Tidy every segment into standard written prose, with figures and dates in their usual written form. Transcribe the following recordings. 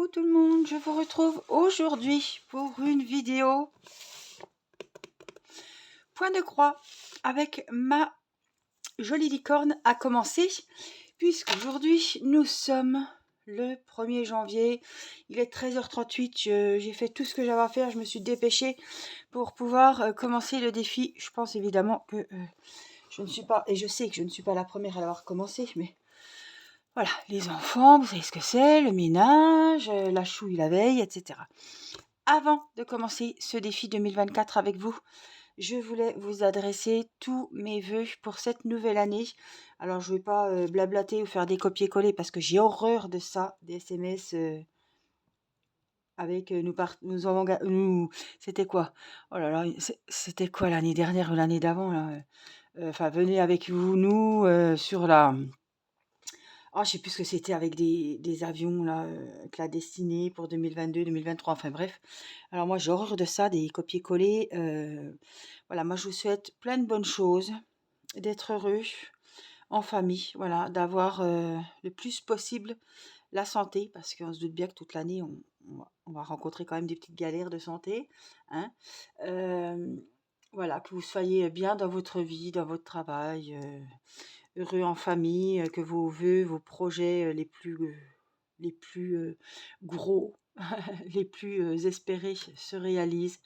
Coucou tout le monde, je vous retrouve aujourd'hui pour une vidéo point de croix avec ma jolie licorne à commencer, puisqu'aujourd'hui nous sommes le 1er janvier, il est 13h38, j'ai fait tout ce que j'avais à faire, je me suis dépêchée pour pouvoir commencer le défi. Je pense évidemment que je ne suis pas, et je sais que je ne suis pas la première à l'avoir commencé, mais voilà, les enfants, vous savez ce que c'est, le ménage, la chouille la veille, etc. Avant de commencer ce défi 2024 avec vous, je voulais vous adresser tous mes vœux pour cette nouvelle année. Alors, je ne vais pas blablater ou faire des copier-coller parce que j'ai horreur de ça, des SMS avec nous c'était quoi? Oh là là, c'était quoi l'année dernière ou l'année d'avant là? Enfin, venez avec nous sur la... Ah, je sais plus ce que c'était avec des avions là, avec la destinée pour 2022, 2023, enfin bref. Alors moi j'ai horreur de ça, des copier-coller. Voilà, moi je vous souhaite plein de bonnes choses, d'être heureux en famille, voilà, d'avoir le plus possible la santé, parce qu'on se doute bien que toute l'année on va rencontrer quand même des petites galères de santé, hein. Voilà, que vous soyez bien dans votre vie, dans votre travail, heureux en famille, que vos vœux, vos projets les plus gros, les plus espérés se réalisent.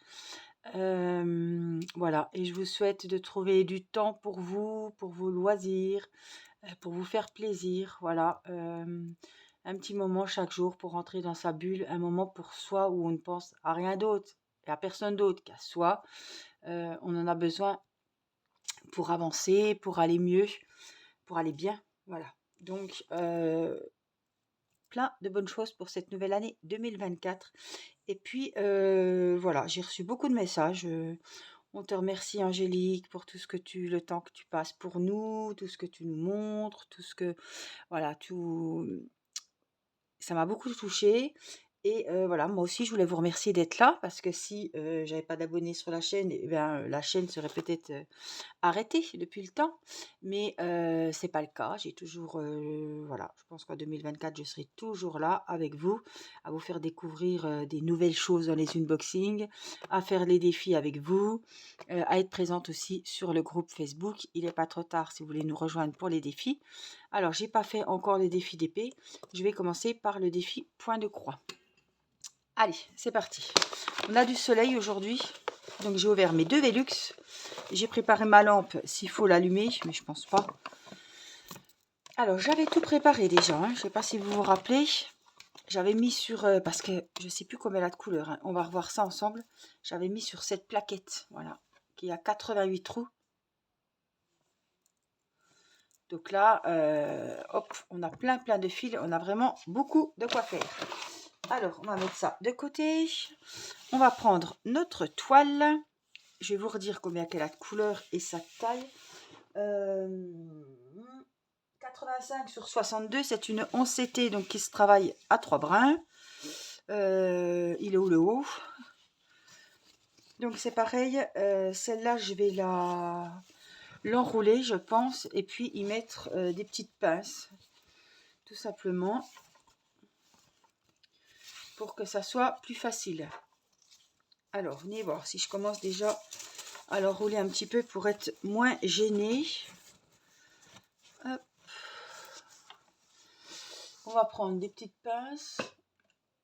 Voilà, et je vous souhaite de trouver du temps pour vous, pour vos loisirs, pour vous faire plaisir. Voilà, un petit moment chaque jour pour rentrer dans sa bulle, un moment pour soi où on ne pense à rien d'autre et à personne d'autre qu'à soi. On en a besoin pour avancer, pour aller mieux, pour aller bien. Voilà. Donc, plein de bonnes choses pour cette nouvelle année 2024. Et puis, voilà, j'ai reçu beaucoup de messages. On te remercie, Angélique, pour tout ce que le temps que tu passes pour nous, tout ce que tu nous montres, tout ce que, voilà, tout, ça m'a beaucoup touchée. Et voilà, moi aussi, je voulais vous remercier d'être là, parce que si j'avais pas d'abonnés sur la chaîne, eh bien, la chaîne serait peut-être arrêtée depuis le temps. Mais c'est pas le cas. J'ai toujours, voilà, je pense qu'en 2024, je serai toujours là avec vous, à vous faire découvrir des nouvelles choses dans les unboxings, à faire les défis avec vous, à être présente aussi sur le groupe Facebook. Il n'est pas trop tard si vous voulez nous rejoindre pour les défis. Alors, j'ai pas fait encore le défi d'épée. Je vais commencer par le défi point de croix. Allez, c'est parti. On a du soleil aujourd'hui, donc j'ai ouvert mes 2 Velux. J'ai préparé ma lampe s'il faut l'allumer, mais je pense pas. Alors, j'avais tout préparé déjà, hein. Je ne sais pas si vous vous rappelez. J'avais mis sur, parce que je sais plus combien elle a de couleurs, hein. On va revoir ça ensemble. J'avais mis sur cette plaquette, voilà, qui a 88 trous. Donc là, hop, on a plein de fils. On a vraiment beaucoup de quoi faire. Alors, on va mettre ça de côté. On va prendre notre toile. Je vais vous redire combien qu'elle a de couleurs et sa taille. 85 sur 62, c'est une 11 CT donc qui se travaille à 3 brins. Il est où le haut? Donc c'est pareil, celle-là je vais l'enrouler je pense et puis y mettre des petites pinces tout simplement pour que ça soit plus facile. Alors venez voir si je commence déjà à l'enrouler un petit peu pour être moins gênée. Hop. On va prendre des petites pinces.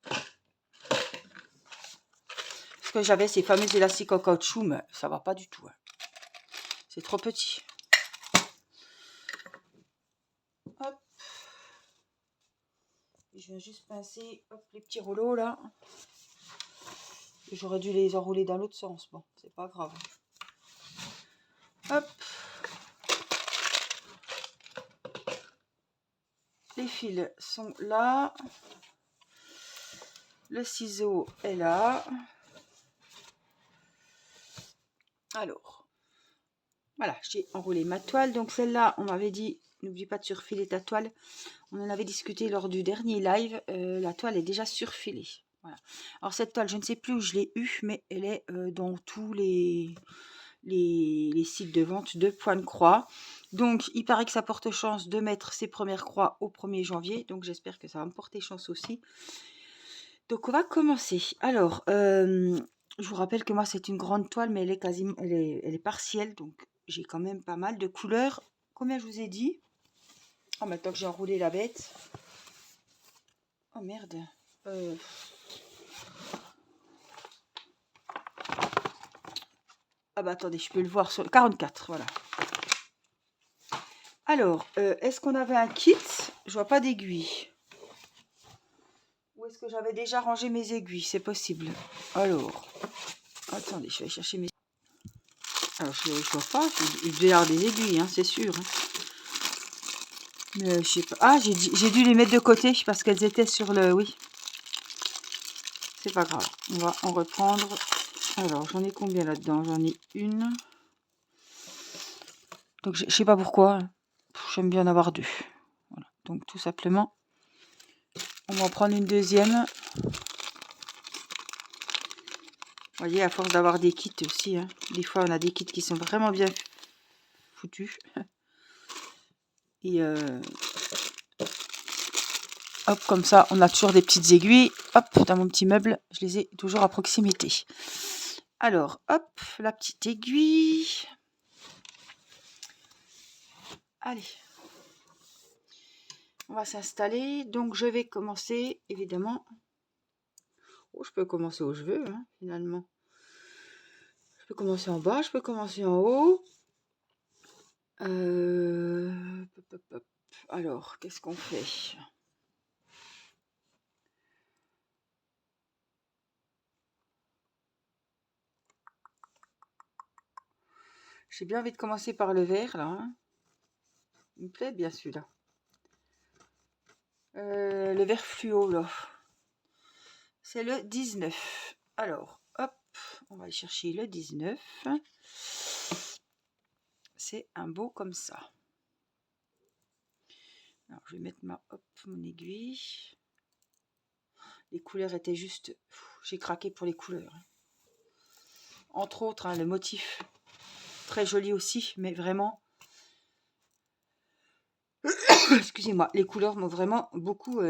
Parce que j'avais ces fameux élastiques en caoutchouc, mais ça va pas du tout, hein. C'est trop petit. Hop. Je viens juste pincer hop, les petits rouleaux là. J'aurais dû les enrouler dans l'autre sens. Bon, c'est pas grave. Hop. Les fils sont là. Le ciseau est là. Alors, voilà, j'ai enroulé ma toile. Donc celle-là, on m'avait dit, n'oublie pas de surfiler ta toile. On en avait discuté lors du dernier live. La toile est déjà surfilée. Voilà. Alors cette toile, je ne sais plus où je l'ai eue, mais elle est dans tous les sites de vente de point de croix. Donc il paraît que ça porte chance de mettre ses premières croix au 1er janvier. Donc j'espère que ça va me porter chance aussi. Donc on va commencer. Alors, je vous rappelle que moi c'est une grande toile, mais elle est partielle, donc j'ai quand même pas mal de couleurs. Combien je vous ai dit? Oh, maintenant que j'ai enroulé la bête. Oh merde. Euh, Ah bah attendez, je peux le voir sur 44, voilà. Alors, est-ce qu'on avait un kit? Je vois pas d'aiguilles. Ou est-ce que j'avais déjà rangé mes aiguilles? C'est possible. Alors, attendez, je vais chercher mes... Alors, je vois pas, il devait y avoir des aiguilles, hein, c'est sûr. Hein. Mais je sais pas. Ah, j'ai dû les mettre de côté parce qu'elles étaient sur le... Oui, c'est pas grave. On va en reprendre. Alors, j'en ai combien là-dedans? J'en ai une. Donc, je sais pas pourquoi. J'aime bien en avoir deux. Voilà. Donc, tout simplement, on va en prendre une deuxième. Vous voyez, à force d'avoir des kits aussi, hein, des fois on a des kits qui sont vraiment bien foutus. Et hop, comme ça, on a toujours des petites aiguilles. Hop, dans mon petit meuble, je les ai toujours à proximité. Alors, hop, la petite aiguille. Allez, on va s'installer. Donc, je vais commencer, évidemment. Oh, je peux commencer où je veux, hein, finalement. Je peux commencer en bas, je peux commencer en haut. Alors, qu'est-ce qu'on fait? J'ai bien envie de commencer par le vert, là. Hein. Il me plaît bien celui-là. Le vert fluo, là. C'est le 19. Alors, hop, on va aller chercher le 19. C'est un beau comme ça. Alors, je vais mettre mon aiguille. Les couleurs étaient juste... J'ai craqué pour les couleurs. Entre autres, hein, le motif. Très joli aussi, mais vraiment... Excusez-moi, les couleurs m'ont vraiment beaucoup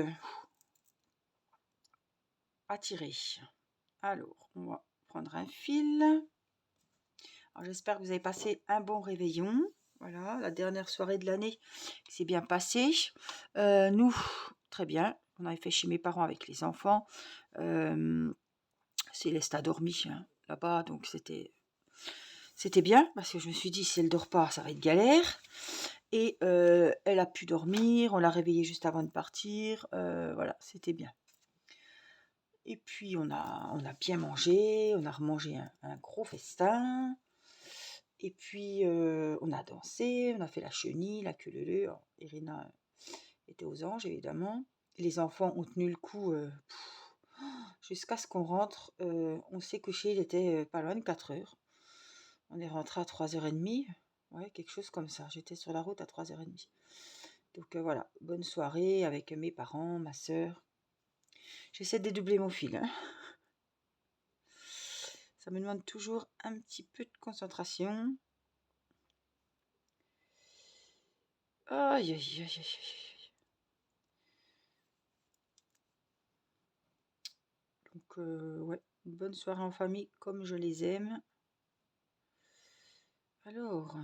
attiré. Alors, on va prendre un fil. Alors, j'espère que vous avez passé un bon réveillon. Voilà, la dernière soirée de l'année s'est bien passée. Nous, très bien. On avait fait chez mes parents avec les enfants. Céleste a dormi hein, là-bas, donc c'était bien parce que je me suis dit si elle dort pas, ça va être galère. Et elle a pu dormir. On l'a réveillée juste avant de partir. Voilà, c'était bien. Et puis on a bien mangé. On a remangé un gros festin. Et puis, on a dansé, on a fait la chenille, la queue leu leu. Irina était aux anges, évidemment. Les enfants ont tenu le coup jusqu'à ce qu'on rentre. On s'est couché, il était pas loin de 4 heures. On est rentré à 3h30. Ouais, quelque chose comme ça. J'étais sur la route à 3h30. Donc voilà, bonne soirée avec mes parents, ma soeur. J'essaie de dédoubler mon fil. Hein. Ça me demande toujours un petit peu de concentration. Aïe, aïe, aïe, aïe. Donc, ouais, une bonne soirée en famille comme je les aime. Alors,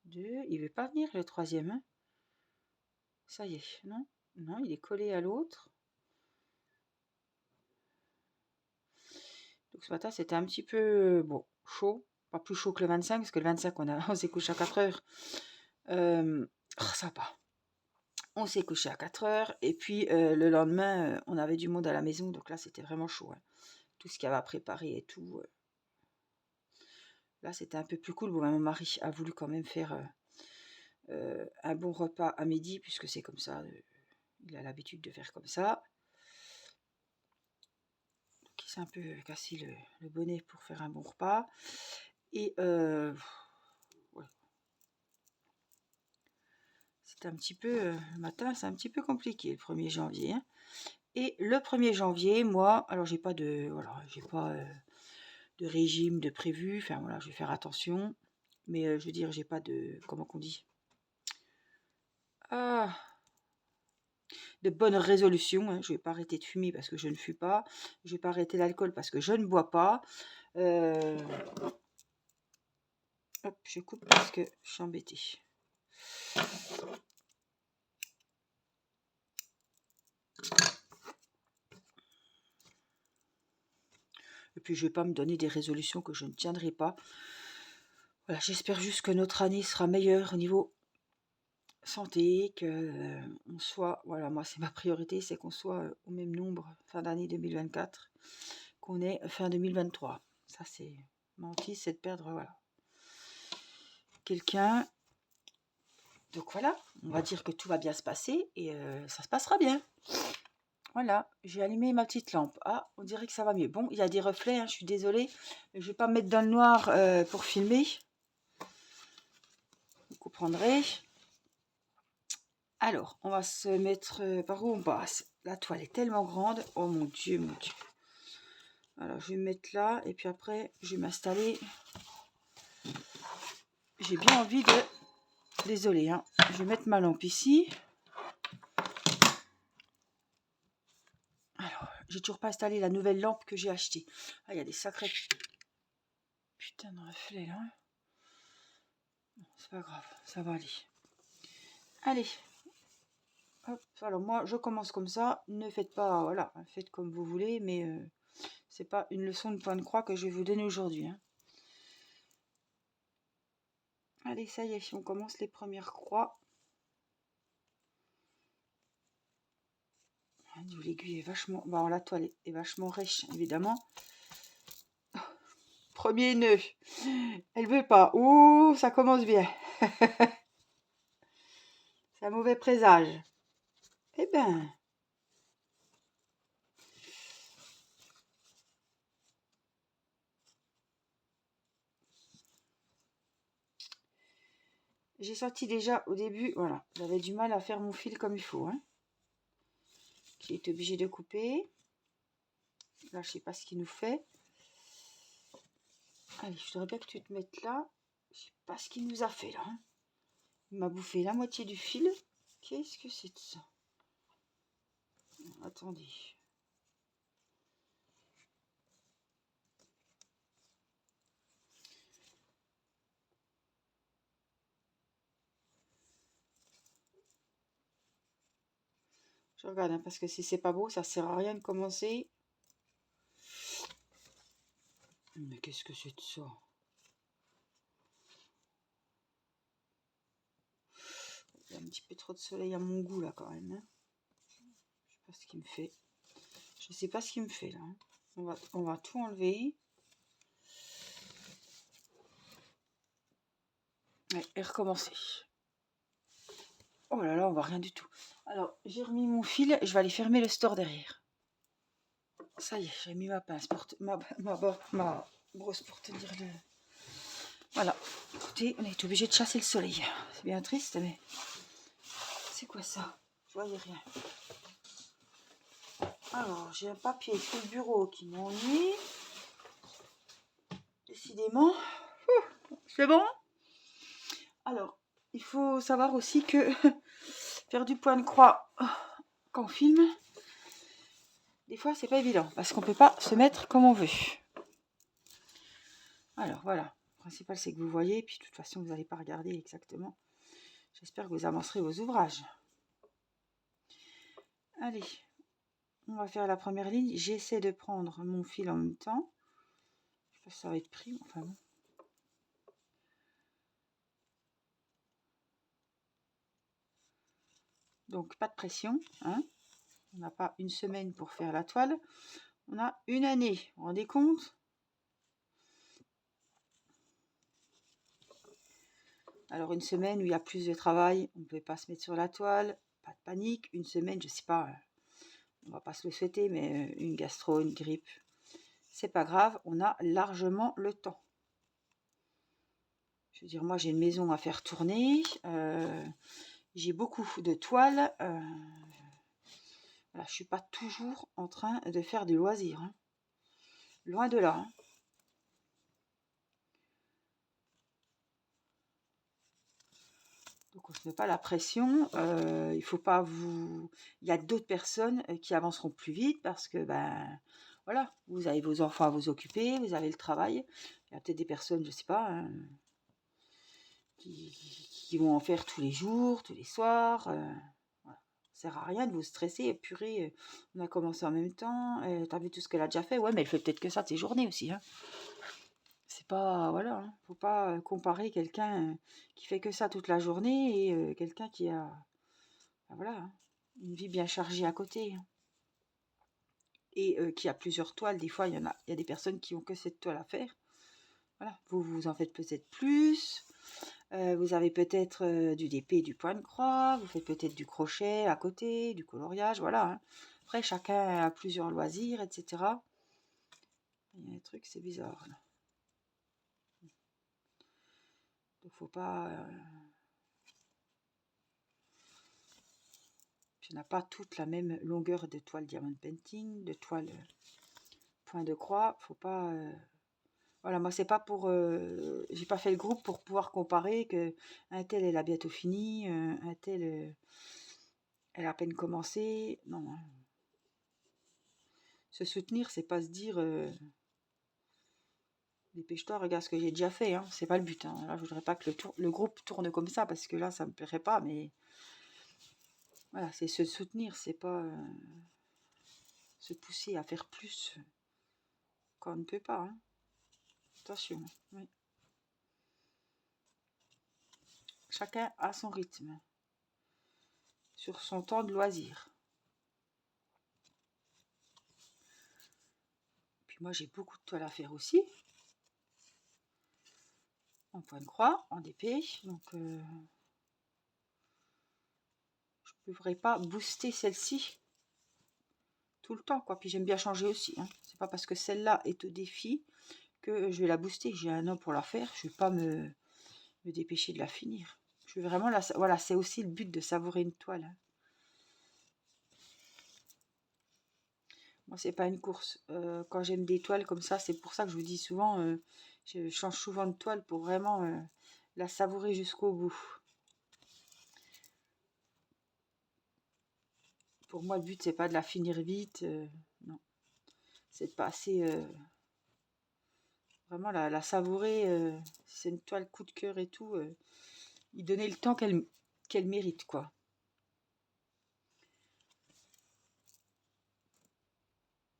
2, il veut pas venir le troisième. Hein. Ça y est, non? Non, il est collé à l'autre. Donc ce matin, c'était un petit peu, bon, chaud. Pas plus chaud que le 25, parce que le 25, on s'est couché à 4 heures. Ça va. On s'est couché à 4 heures. Et puis, le lendemain, on avait du monde à la maison. Donc là, c'était vraiment chaud. Hein. Tout ce qu'il y avait à préparer et tout. Là, c'était un peu plus cool. Bon, mon mari a voulu quand même faire un bon repas à midi, puisque c'est comme ça. Il a l'habitude de faire comme ça. Donc, il s'est un peu cassé le bonnet pour faire un bon repas. Et ouais. C'est un petit peu... le matin, c'est un petit peu compliqué, le 1er janvier. Hein. Et le 1er janvier, moi, alors j'ai pas de... Voilà, j'ai pas de régime de prévu. Enfin, voilà, je vais faire attention. Mais je veux dire, j'ai pas de... Comment qu'on dit? Ah, de bonnes résolutions, hein. Je ne vais pas arrêter de fumer parce que je ne fume pas. Je ne vais pas arrêter l'alcool parce que je ne bois pas. Hop, je coupe parce que je suis embêtée. Et puis je ne vais pas me donner des résolutions que je ne tiendrai pas. Voilà, j'espère juste que notre année sera meilleure au niveau santé, que on soit, voilà, moi c'est ma priorité, c'est qu'on soit au même nombre fin d'année 2024 qu'on est fin 2023. Ça c'est menti, c'est de perdre, voilà, quelqu'un. Donc voilà, on va dire que tout va bien se passer et ça se passera bien. Voilà, j'ai allumé ma petite lampe. Ah, on dirait que ça va mieux. Bon, il y a des reflets, hein, je suis désolée. Je ne vais pas me mettre dans le noir pour filmer. Vous comprendrez. Alors, on va se mettre... par où on passe? La toile est tellement grande. Oh mon Dieu, mon Dieu. Alors, je vais me mettre là. Et puis après, je vais m'installer. J'ai bien envie de... Désolée, hein. Je vais mettre ma lampe ici. Alors, j'ai toujours pas installé la nouvelle lampe que j'ai achetée. Ah, il y a des sacrés... Putain de reflets, là. C'est pas grave, ça va aller. Allez. Hop, alors moi, je commence comme ça. Ne faites pas... Voilà, faites comme vous voulez, mais... c'est pas une leçon de point de croix que je vais vous donner aujourd'hui, hein. Allez, ça y est, on commence les premières croix. L'aiguille est vachement... Bon, la toile est vachement riche, évidemment. Premier nœud. Elle veut pas. Ouh, ça commence bien. C'est un mauvais présage. Eh ben... J'ai senti déjà au début, voilà, j'avais du mal à faire mon fil comme il faut, hein. J'ai été obligée de couper. Là, je sais pas ce qu'il nous fait. Allez, je voudrais bien que tu te mettes là. Je sais pas ce qu'il nous a fait là, hein. Il m'a bouffé la moitié du fil. Qu'est-ce que c'est de ça? Attendez. Je regarde, hein, parce que si c'est pas beau, ça sert à rien de commencer. Mais qu'est-ce que c'est de ça? Il y a un petit peu trop de soleil à mon goût là quand même, hein. Je sais pas ce qu'il me fait. Je sais pas ce qu'il me fait là, hein. On va tout enlever. Ouais, et recommencer. Oh là là, on voit rien du tout. Alors, j'ai remis mon fil, je vais aller fermer le store derrière. Ça y est, j'ai mis ma pince, ma brosse pour tenir le... Voilà, écoutez, on est obligé de chasser le soleil. C'est bien triste, mais... C'est quoi ça? Je voyais rien. Alors, j'ai un papier sur le bureau qui m'ennuie. Décidément. C'est bon? Alors, il faut savoir aussi que faire du point de croix quand on filme, des fois, c'est pas évident parce qu'on peut pas se mettre comme on veut. Alors, voilà. Le principal, c'est que vous voyez. Puis, de toute façon, vous n'allez pas regarder exactement. J'espère que vous avancerez vos ouvrages. Allez, on va faire la première ligne. J'essaie de prendre mon fil en même temps. Je sais pas si ça va être pris. Enfin bon. Donc, pas de pression, hein. On n'a pas une semaine pour faire la toile. On a une année. Vous vous rendez compte? Alors, une semaine où il y a plus de travail, on ne peut pas se mettre sur la toile. Pas de panique. Une semaine, je ne sais pas, on ne va pas se le souhaiter, mais une gastro, une grippe, c'est pas grave. On a largement le temps. Je veux dire, moi, j'ai une maison à faire tourner. J'ai beaucoup de toiles. Voilà, je ne suis pas toujours en train de faire du loisir, hein. Loin de là, hein. Donc on se met pas la pression. Il faut pas vous. Il y a d'autres personnes qui avanceront plus vite parce que ben voilà, vous avez vos enfants à vous occuper, vous avez le travail. Il y a peut-être des personnes, je sais pas, hein, qui vont en faire tous les jours, tous les soirs. Voilà. Ça sert à rien de vous stresser. Purée, on a commencé en même temps. T'as vu tout ce qu'elle a déjà fait? Ouais, mais elle fait peut-être que ça de ses journées aussi, hein. C'est pas, voilà, hein, faut pas comparer quelqu'un qui fait que ça toute la journée et quelqu'un qui a, ben voilà, hein, une vie bien chargée à côté, hein. Et qui a plusieurs toiles. Des fois, il y a des personnes qui ont que cette toile à faire. Voilà, vous en faites peut-être plus. Vous avez peut-être du DP, du point de croix. Vous faites peut-être du crochet à côté, du coloriage, voilà, hein. Après, chacun a plusieurs loisirs, etc. Il y a un truc, c'est bizarre, là. Donc, faut pas. Puis, on n'a pas toute la même longueur de toile diamond painting, de toile point de croix. Faut pas. Voilà, moi, c'est pas pour. J'ai pas fait le groupe pour pouvoir comparer que un tel, elle a bientôt fini, un tel, elle a à peine commencé. Non, hein. Se soutenir, c'est pas se dire dépêche-toi, regarde ce que j'ai déjà fait, hein. C'est pas le but, hein. Là, je voudrais pas que le groupe tourne comme ça parce que là, ça me plairait pas, mais voilà, c'est se soutenir, c'est pas se pousser à faire plus quand on ne peut pas, hein. Attention, oui. Chacun a son rythme, sur son temps de loisir. Puis moi, j'ai beaucoup de toiles à faire aussi, en point de croix, en DP, donc je ne devrais pas booster celle-ci tout le temps, quoi. Puis j'aime bien changer aussi, hein. C'est pas parce que celle-là est au défi que je vais la booster. J'ai un an pour la faire, je vais pas me dépêcher de la finir. Je vais vraiment la. Voilà, c'est aussi le but de savourer une toile, hein. Moi, c'est pas une course. Quand j'aime des toiles comme ça, c'est pour ça que je vous dis souvent, je change souvent de toile pour vraiment la savourer jusqu'au bout. Pour moi, le but, c'est pas de la finir vite, non. C'est de passer, vraiment la savourer. Si c'est une toile coup de cœur et tout, y donner le temps qu'elle mérite, quoi.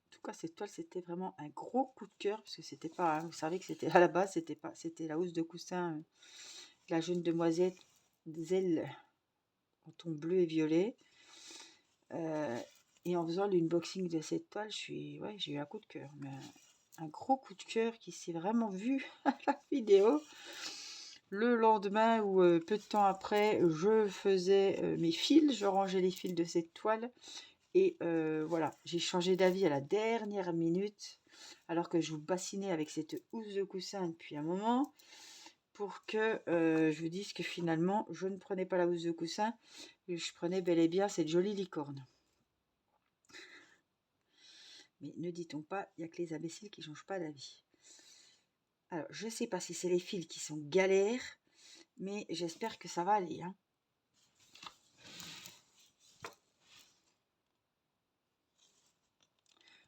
En tout cas, cette toile, c'était vraiment un gros coup de cœur parce que c'était pas, vous savez que c'était à la base, c'était pas, c'était la housse de coussin de la jeune demoiselle Zelle en ton bleu et violet. Et en faisant l'unboxing de cette toile, ouais, j'ai eu un coup de cœur, mais un gros coup de cœur qui s'est vraiment vu à la vidéo. Le lendemain ou peu de temps après, je faisais mes fils, je rangeais les fils de cette toile. Et voilà, j'ai changé d'avis à la dernière minute, alors que je vous bassinais avec cette housse de coussin depuis un moment, pour que je vous dise que finalement, je ne prenais pas la housse de coussin, et je prenais bel et bien cette jolie licorne. Mais ne dit-on pas, il n'y a que les imbéciles qui ne changent pas d'avis. Alors, je ne sais pas si c'est les fils qui sont galères, mais j'espère que ça va aller, hein.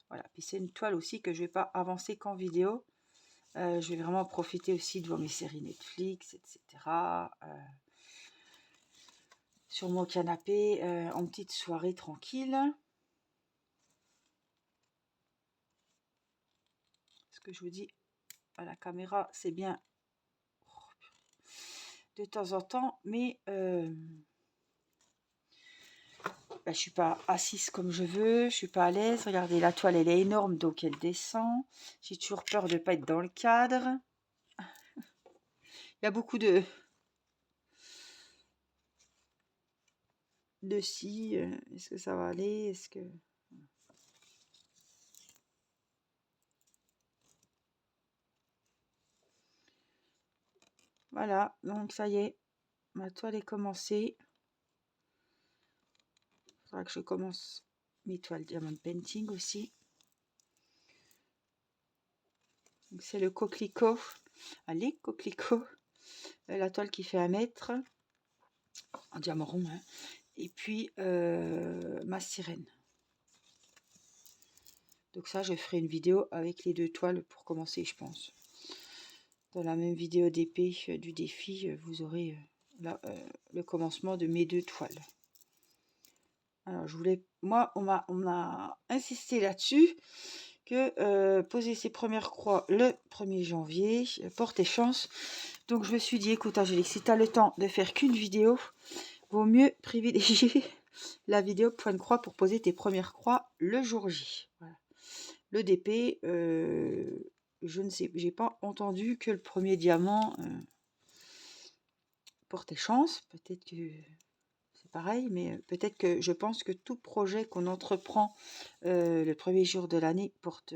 Voilà, puis c'est une toile aussi que je ne vais pas avancer qu'en vidéo. Je vais vraiment profiter aussi devant mes séries Netflix, etc. Sur mon canapé, en petite soirée tranquille. Ce que je vous dis à la caméra, c'est bien de temps en temps, mais je suis pas assise comme je veux, je suis pas à l'aise. Regardez, la toile, elle est énorme, donc elle descend. J'ai toujours peur de ne pas être dans le cadre. Il y a beaucoup de si. Est-ce que ça va aller? Est-ce que... Voilà, donc ça y est, ma toile est commencée. Il faudra que je commence mes toiles diamond painting aussi. C'est le coquelicot. Allez, coquelicot. La toile qui fait 1 mètre. en diamant rond, hein. Et puis ma sirène. Donc ça, je ferai une vidéo avec les 2 toiles pour commencer, je pense. Dans la même vidéo d'épée du défi, vous aurez le commencement de mes 2 toiles. Alors, je voulais, moi, on m'a insisté là-dessus que poser ses premières croix le 1er janvier portait chance. Donc, je me suis dit, écoute, Angélique, si tu as le temps de faire qu'une vidéo, vaut mieux privilégier la vidéo point de croix pour poser tes premières croix le jour J. Voilà. Le DP, je ne sais, j'ai pas entendu que le premier diamant portait chance. Peut-être que c'est pareil, mais peut-être que je pense que tout projet qu'on entreprend le premier jour de l'année porte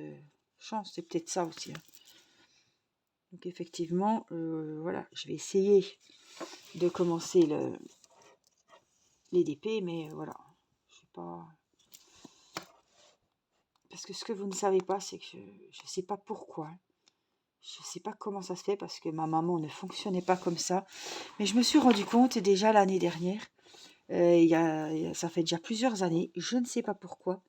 chance. C'est peut-être ça aussi, hein. Donc effectivement, voilà, je vais essayer de commencer les DP, mais voilà, je sais pas. Parce que ce que vous ne savez pas, c'est que je ne sais pas pourquoi. Je ne sais pas comment ça se fait parce que ma maman ne fonctionnait pas comme ça. Mais je me suis rendu compte déjà l'année dernière, ça fait déjà plusieurs années, je ne sais pas pourquoi.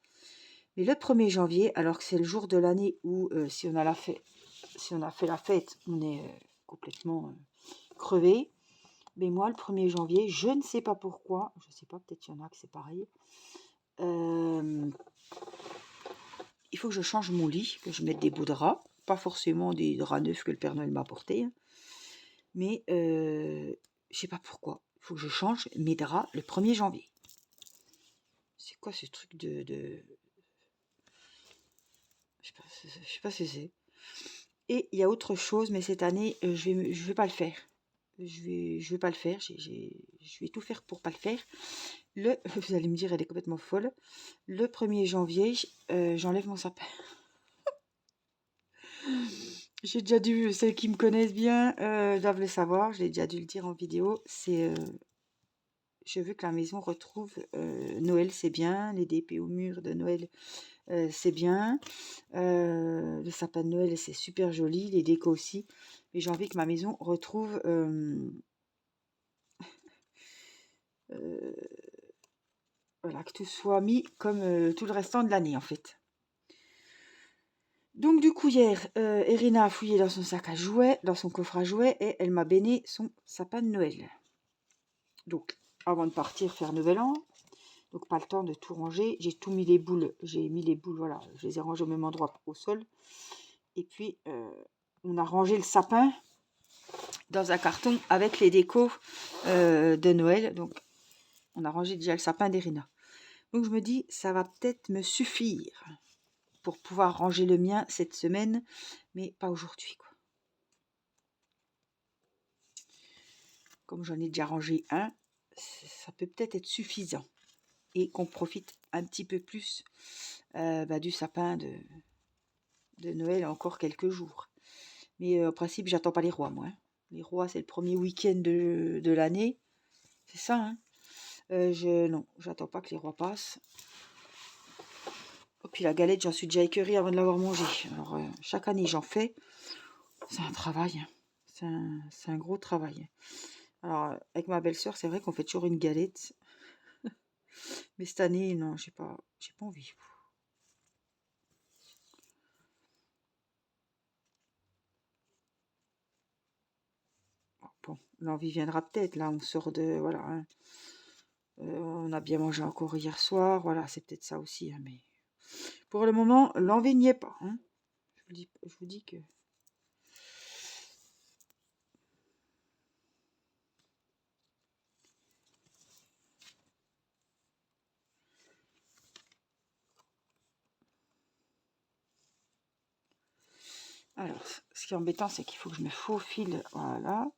Mais le 1er janvier, alors que c'est le jour de l'année où si on a fait la fête, on est complètement crevé. Mais moi, le 1er janvier, je ne sais pas pourquoi, je ne sais pas, peut-être qu'il y en a que c'est pareil. Il faut que je change mon lit, que je mette des bouts de drap. Pas forcément des draps neufs que le Père Noël m'a apportés, hein. Mais je sais pas pourquoi. Il faut que je change mes draps le 1er janvier. C'est quoi ce truc de... Je sais pas ce que c'est. Et il y a autre chose, mais cette année, je vais pas le faire. Je vais pas le faire. Je vais tout faire pour pas le faire. Vous allez me dire, elle est complètement folle. Le 1er janvier, j'enlève mon sapin. J'ai déjà dû, celles qui me connaissent bien doivent le savoir, je l'ai déjà dû le dire en vidéo, c'est je veux que la maison retrouve Noël, c'est bien, les DP au mur de Noël, c'est bien, le sapin de Noël, c'est super joli, les décos aussi, mais j'ai envie que ma maison retrouve voilà, que tout soit mis comme tout le restant de l'année en fait. Donc du coup hier, Erina a fouillé dans son sac à jouets, dans son coffre à jouets, et elle m'a béné son sapin de Noël. Donc avant de partir faire Nouvel An, donc pas le temps de tout ranger, j'ai tout mis les boules, voilà, je les ai rangées au même endroit au sol. Et puis on a rangé le sapin dans un carton avec les décos de Noël. Donc on a rangé déjà le sapin d'Erina. Donc je me dis, ça va peut-être me suffire pour pouvoir ranger le mien cette semaine, mais pas aujourd'hui, quoi. Comme j'en ai déjà rangé un, ça peut peut-être être suffisant. Et qu'on profite un petit peu plus du sapin de Noël encore quelques jours. Mais en principe, j'attends pas les rois, moi, hein. Les rois, c'est le premier week-end de l'année. C'est ça, hein. Non, j'attends pas que les rois passent. Et puis la galette, j'en suis déjà écœurée avant de l'avoir mangée. Alors, chaque année, j'en fais. C'est un travail, hein. C'est un gros travail. Alors, avec ma belle-sœur, c'est vrai qu'on fait toujours une galette. Mais cette année, non, j'ai pas envie. Bon, l'envie viendra peut-être. Là, on sort de... Voilà, hein. On a bien mangé encore hier soir. Voilà, c'est peut-être ça aussi, hein, mais... Pour le moment, l'envie n'y est pas, hein. Je vous dis que... Alors, ce qui est embêtant, c'est qu'il faut que je me faufile. Voilà.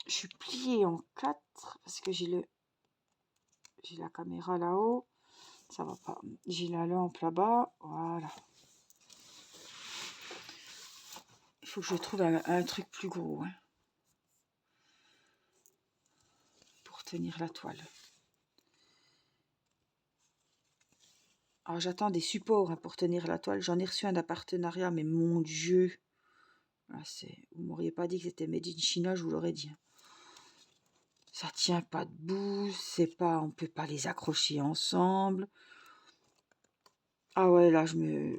Je suis pliée en 4 parce que j'ai la caméra là-haut. Ça va pas. J'ai la lampe là-bas. Voilà. Il faut que je trouve un truc plus gros, hein, pour tenir la toile. Alors j'attends des supports, hein, pour tenir la toile. J'en ai reçu un d'un partenariat, mais mon Dieu. Ah, vous m'auriez pas dit que c'était Made in China, je vous l'aurais dit, hein. Ça tient pas debout, c'est pas, on peut pas les accrocher ensemble. Ah ouais, là, je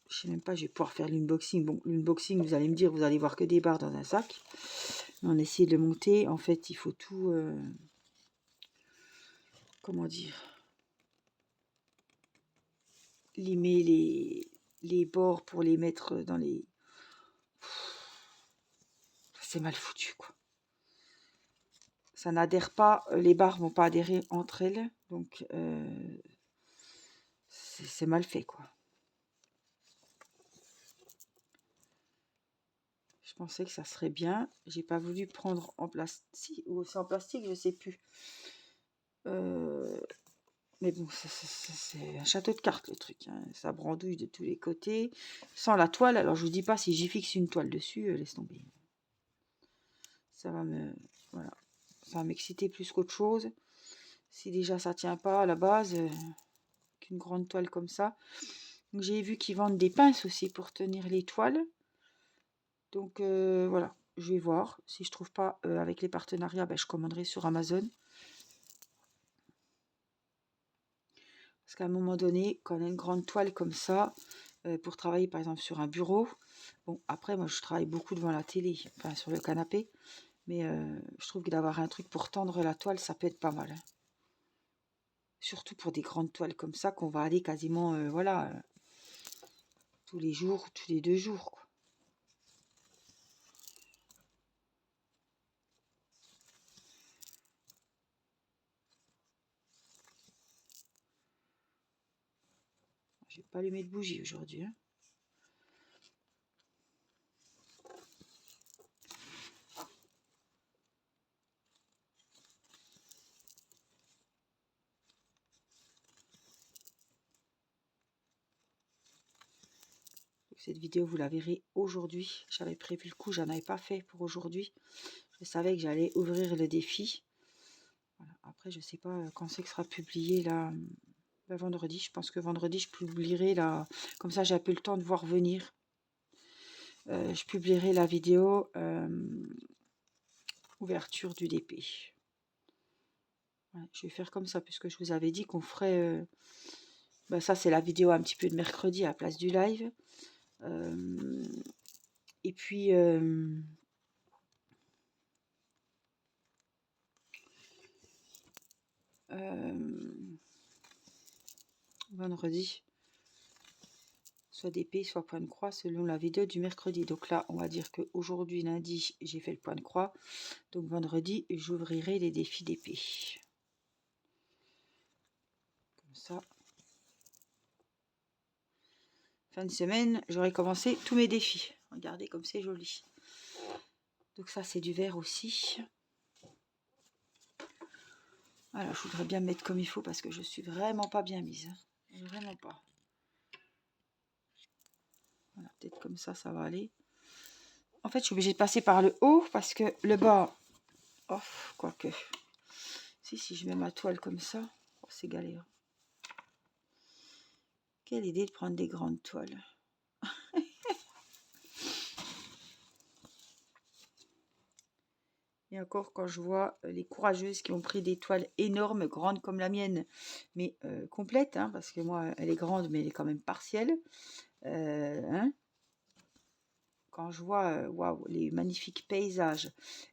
sais même pas, je vais pouvoir faire l'unboxing. Bon, l'unboxing, vous allez me dire, vous allez voir que des barres dans un sac. Mais on essaie de le monter. En fait, il faut tout, comment dire, limer les bords pour les mettre dans les... C'est mal foutu, quoi. Ça n'adhère pas, les barres vont pas adhérer entre elles. Donc, c'est mal fait, quoi. Je pensais que ça serait bien. J'ai pas voulu prendre en plastique. Ou c'est en plastique, je sais plus. Mais bon, c'est un château de cartes, le truc, hein. Ça brandouille de tous les côtés. Sans la toile, alors je vous dis pas, si j'y fixe une toile dessus, laisse tomber. Ça va me... Voilà. Ça va m'exciter plus qu'autre chose. Si déjà ça tient pas à la base, qu'une grande toile comme ça. Donc j'ai vu qu'ils vendent des pinces aussi pour tenir les toiles. Donc voilà, je vais voir. Si je trouve pas avec les partenariats, ben, je commanderai sur Amazon. Parce qu'à un moment donné, quand on a une grande toile comme ça, pour travailler par exemple sur un bureau, bon après moi je travaille beaucoup devant la télé, enfin sur le canapé, mais je trouve que d'avoir un truc pour tendre la toile, ça peut être pas mal, hein. Surtout pour des grandes toiles comme ça qu'on va aller quasiment, voilà, tous les jours, tous les 2 jours, quoi. Je vais pas allumer de bougie aujourd'hui, hein. Donc, cette vidéo, vous la verrez aujourd'hui. J'avais prévu le coup, j'en avais pas fait pour aujourd'hui. Je savais que j'allais ouvrir le défi. Voilà. Après, je sais pas quand c'est que sera publié là. Vendredi. Je pense que vendredi, je publierai la... Comme ça, j'ai un peu le temps de voir venir. Je publierai la vidéo ouverture du DP. Ouais, je vais faire comme ça, puisque je vous avais dit qu'on ferait... Ben ça, c'est la vidéo un petit peu de mercredi à la place du live. Et puis... vendredi, soit d'épée, soit point de croix, selon la vidéo du mercredi. Donc là, on va dire qu'aujourd'hui, lundi, j'ai fait le point de croix. Donc vendredi, j'ouvrirai les défis d'épée. Comme ça. Fin de semaine, j'aurai commencé tous mes défis. Regardez comme c'est joli. Donc ça, c'est du vert aussi. Voilà, je voudrais bien me mettre comme il faut parce que je suis vraiment pas bien mise, hein. Vraiment pas. Voilà, peut-être comme ça va aller. En fait, je suis obligée de passer par le haut parce que le bas... Oh, quoique. Si je mets ma toile comme ça, oh, c'est galère. Quelle idée de prendre des grandes toiles. Et encore, quand je vois les courageuses qui ont pris des toiles énormes, grandes comme la mienne, mais complète, hein, parce que moi, elle est grande, mais elle est quand même partielle. Hein, quand je vois waouh, les magnifiques paysages,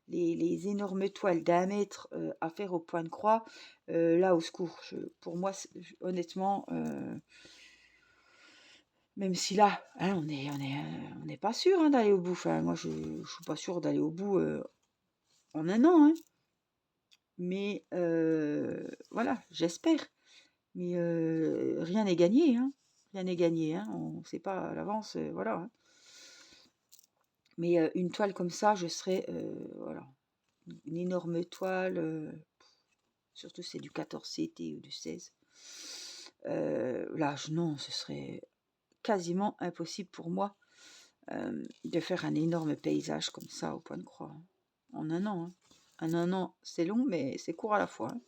les énormes toiles d'1 mètre à faire au point de croix, là, au secours. Pour moi, honnêtement, même si là, hein, on n'est pas sûr, hein, d'aller au bout. Enfin, moi, je ne suis pas sûre d'aller au bout en un an, hein. Mais voilà, j'espère. Mais rien n'est gagné, hein. Rien n'est gagné, hein. On ne sait pas à l'avance, voilà, hein. Mais une toile comme ça, je serais, voilà, une énorme toile, surtout c'est du 14 CT ou du 16. Là, non, ce serait quasiment impossible pour moi de faire un énorme paysage comme ça au point de croix, hein, en un an, hein. En un an, c'est long, mais c'est court à la fois, hein.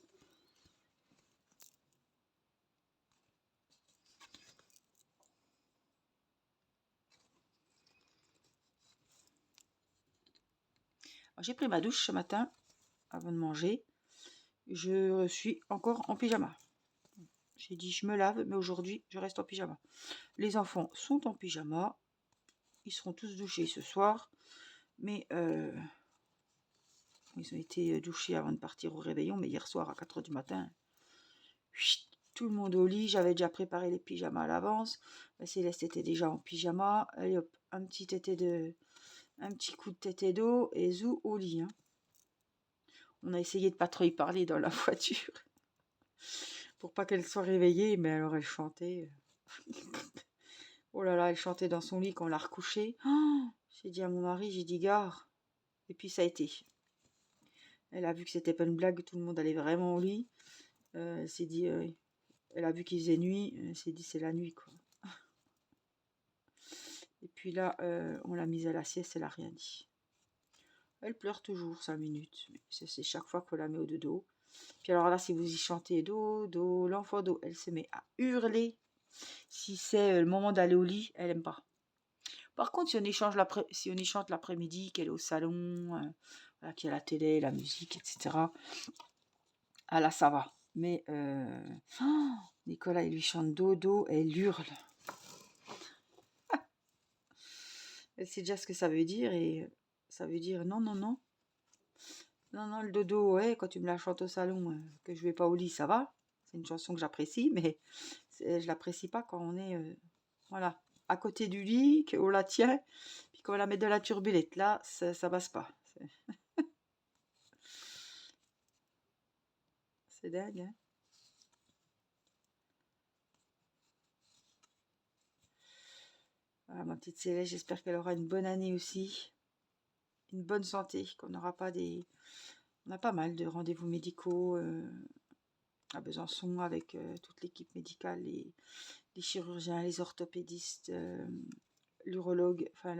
J'ai pris ma douche ce matin avant de manger. Je suis encore en pyjama. J'ai dit je me lave, mais aujourd'hui je reste en pyjama. Les enfants sont en pyjama. Ils seront tous douchés ce soir. Mais ils ont été douchés avant de partir au réveillon. Mais hier soir à 4 h du matin, tout le monde au lit. J'avais déjà préparé les pyjamas à l'avance. Céleste était déjà en pyjama. Allez hop, un petit coup de tété d'eau et zou au lit. Hein. On a essayé de pas trop y parler dans la voiture. Pour pas qu'elle soit réveillée. Mais alors elle chantait. Oh là là, elle chantait dans son lit quand on l'a recouchée. Oh, j'ai dit à mon mari, j'ai dit gare. Et puis ça a été. Elle a vu que c'était pas une blague, tout le monde allait vraiment au lit. Elle s'est dit, elle a vu qu'il faisait nuit, elle s'est dit c'est la nuit quoi. Et puis là, on l'a mise à la sieste, elle a rien dit. Elle pleure toujours 5 minutes, mais c'est chaque fois qu'on la met au dodo. Puis alors là, si vous y chantez dodo, l'enfant do, elle se met à hurler. Si c'est le moment d'aller au lit, elle aime pas. Par contre, si on y chante l'après-midi, qu'elle est au salon, voilà, qu'il y a la télé, la musique, etc. Ah là, ça va. Mais Nicolas, il lui chante dodo, elle hurle. Elle sait déjà ce que ça veut dire et ça veut dire non, non, non. Non, non, le dodo, ouais, quand tu me la chantes au salon, que je vais pas au lit, ça va. C'est une chanson que j'apprécie, mais je l'apprécie pas quand on est voilà, à côté du lit, qu'on la tient, puis qu'on la met de la turbulette. Là, ça passe pas. C'est dingue, hein. Voilà, ma petite Céleste, j'espère qu'elle aura une bonne année aussi. Une bonne santé, qu'on n'aura pas des... On a pas mal de rendez-vous médicaux à Besançon avec toute l'équipe médicale, les chirurgiens, les orthopédistes, l'urologue, enfin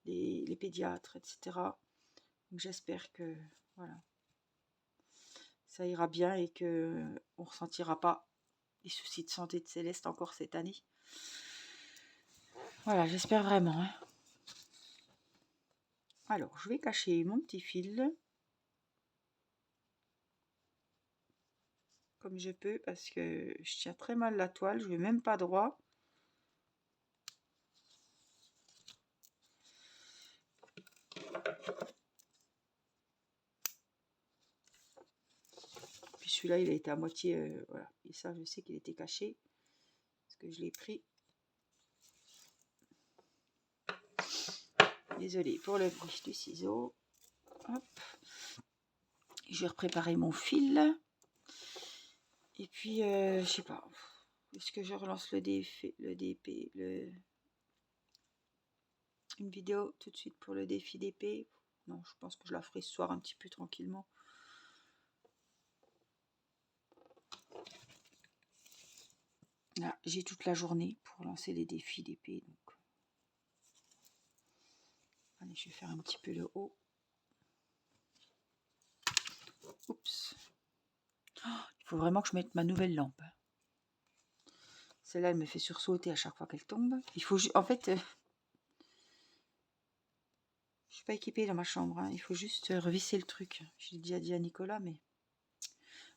les pédiatres, etc. Donc j'espère que voilà, ça ira bien et que on ressentira pas les soucis de santé de Céleste encore cette année. Voilà, j'espère vraiment. Hein. Alors, je vais cacher mon petit fil comme je peux parce que je tiens très mal la toile, je vais même pas droit. Puis celui-là, il a été à moitié, voilà. Et ça, je sais qu'il était caché parce que je l'ai pris. Désolée pour le bruit du ciseau. Hop. Je vais repréparer mon fil. Et puis, je sais pas. Est-ce que je relance le DP, une vidéo tout de suite pour le défi d'épée? Non, je pense que je la ferai ce soir un petit peu tranquillement. Là, j'ai toute la journée pour lancer les défis d'épée. Donc, allez, je vais faire un petit peu le haut. Oups. Oh, il faut vraiment que je mette ma nouvelle lampe. Celle-là, elle me fait sursauter à chaque fois qu'elle tombe. Il faut, en fait, je suis pas équipée dans ma chambre. Hein. Il faut juste revisser le truc. Je l'ai déjà dit à Nicolas, mais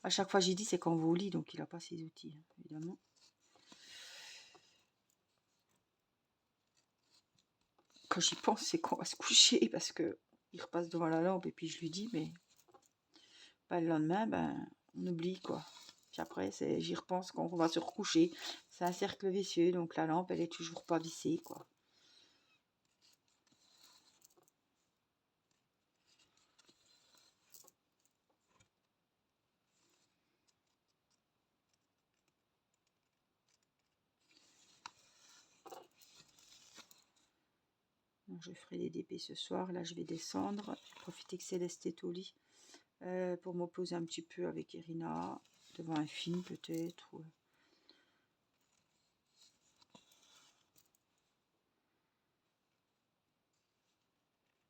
à chaque fois j'ai dit c'est quand on va au lit, donc il n'a pas ses outils, hein, évidemment. Quand j'y pense, c'est qu'on va se coucher parce que il repasse devant la lampe et puis je lui dis, mais pas le lendemain, ben on oublie quoi. Puis après, j'y repense quand on va se recoucher. C'est un cercle vicieux, donc la lampe, elle est toujours pas vissée quoi. Donc, je ferai les DP ce soir. Là, je vais descendre. Je vais profiter que Céleste est au lit pour m'opposer un petit peu avec Irina devant un film peut-être. Ou...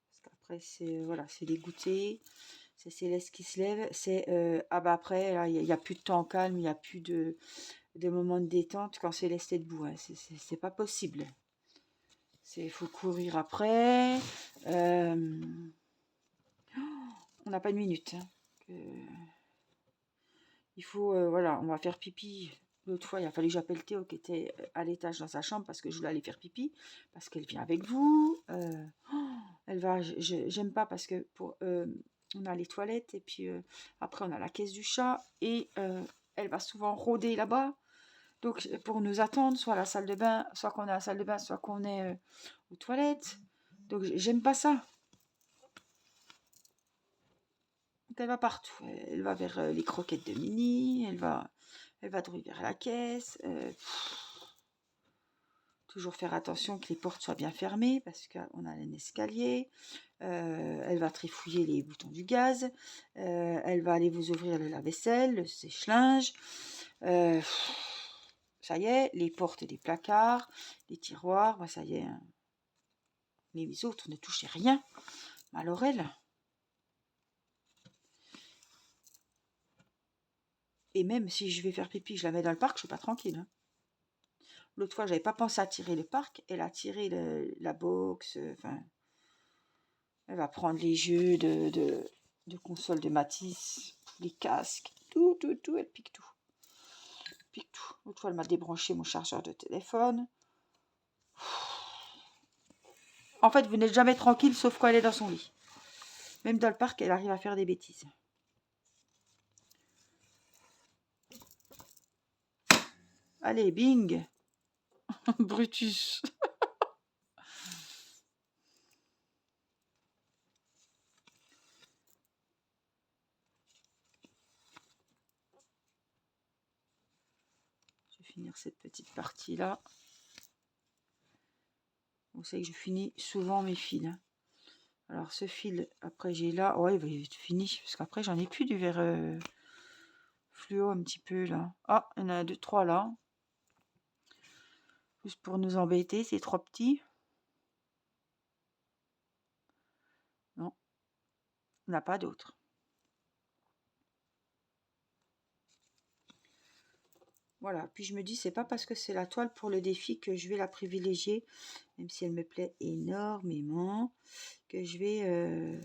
Parce qu'après, c'est voilà, c'est dégoûté. C'est Céleste qui se lève. C'est ah bah après, il n'y a plus de temps calme, il n'y a plus de moments de détente quand Céleste est debout. Hein. C'est pas possible. Il faut courir après. On n'a pas une minute. Hein. Il faut, voilà, on va faire pipi. L'autre fois, il a fallu que j'appelle Théo qui était à l'étage dans sa chambre parce que je voulais aller faire pipi, parce qu'elle vient avec vous. Elle va, j'aime pas parce que on a les toilettes et puis après on a la caisse du chat et elle va souvent rôder là-bas. Donc pour nous attendre, soit à la salle de bain, soit qu'on est à la salle de bain, soit qu'on est aux toilettes. Donc j'aime pas ça. Donc elle va partout. Elle va vers les croquettes de Mini, elle va droit vers la caisse. Toujours faire attention que les portes soient bien fermées parce qu'on a un escalier. Elle va trifouiller les boutons du gaz. Elle va aller vous ouvrir le lave-vaisselle, le sèche-linge. Ça y est, les portes des placards, les tiroirs, bah, ça y est. Hein. Mais les autres ne touchaient rien. Alors elle. Et même si je vais faire pipi, je la mets dans le parc, je suis pas tranquille. Hein. L'autre fois, j'avais pas pensé à tirer le parc. Elle a tiré la box. Enfin, elle va prendre les jeux de console de Matisse, les casques, tout. Elle pique tout. L'autre fois, elle m'a débranché mon chargeur de téléphone. En fait, vous n'êtes jamais tranquille sauf quand elle est dans son lit. Même dans le parc, elle arrive à faire des bêtises. Allez, bing. Brutus. Je vais finir cette petite partie-là. Vous savez que je finis souvent mes fils. Hein. Alors, ce fil, après, j'ai là. Ouais, il va être fini. Parce qu'après, j'en ai plus du verre fluo un petit peu, là. Ah, il y en a 2, 3 là. Juste pour nous embêter, ces 3 petits. Non, il n'y en a pas d'autres. Voilà, puis je me dis, c'est pas parce que c'est la toile pour le défi que je vais la privilégier, même si elle me plaît énormément, que je vais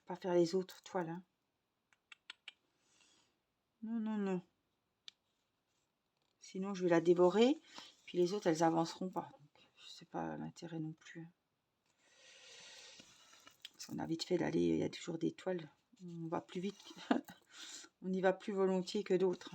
pas faire les autres toiles. Hein. Non. Sinon, je vais la dévorer, puis les autres, elles avanceront pas. Donc, je sais pas l'intérêt non plus. Parce qu'on a vite fait d'aller, il y a toujours des toiles. On va plus vite, on y va plus volontiers que d'autres.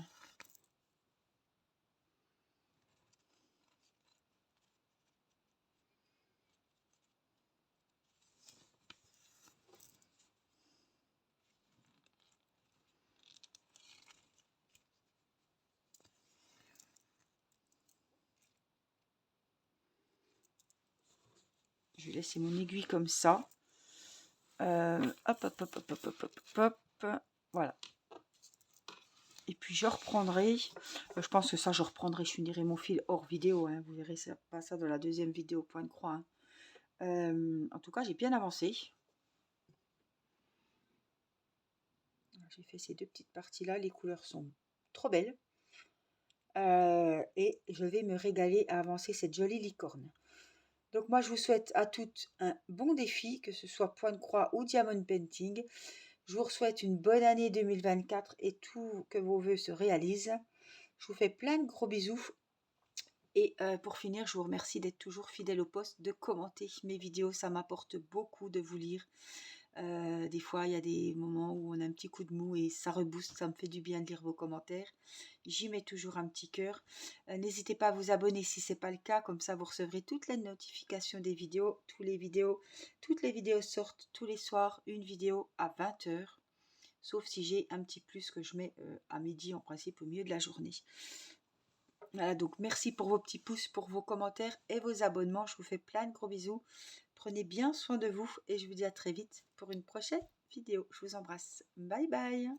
Je vais laisser mon aiguille comme ça. Hop. Voilà. Et puis je reprendrai. Je pense que ça, je reprendrai. Je finirai mon fil hors vidéo. Hein, vous verrez ça, pas ça dans la deuxième vidéo point de croix. Hein. En tout cas, j'ai bien avancé. J'ai fait ces 2 petites parties-là. Les couleurs sont trop belles. Et je vais me régaler à avancer cette jolie licorne. Donc moi, je vous souhaite à toutes un bon défi, que ce soit point de croix ou diamond painting. Je vous souhaite une bonne année 2024 et tout que vos vœux se réalisent. Je vous fais plein de gros bisous. Et pour finir, je vous remercie d'être toujours fidèle au poste, de commenter mes vidéos. Ça m'apporte beaucoup de vous lire. Des fois, il y a des moments où on a un petit coup de mou et ça rebooste, ça me fait du bien de lire vos commentaires. J'y mets toujours un petit cœur. N'hésitez pas à vous abonner si ce n'est pas le cas, comme ça vous recevrez toutes les notifications des vidéos. Toutes les vidéos sortent tous les soirs, une vidéo à 20h. Sauf si j'ai un petit plus que je mets à midi en principe au milieu de la journée. Voilà, donc merci pour vos petits pouces, pour vos commentaires et vos abonnements. Je vous fais plein de gros bisous. Prenez bien soin de vous et je vous dis à très vite pour une prochaine vidéo. Je vous embrasse. Bye bye.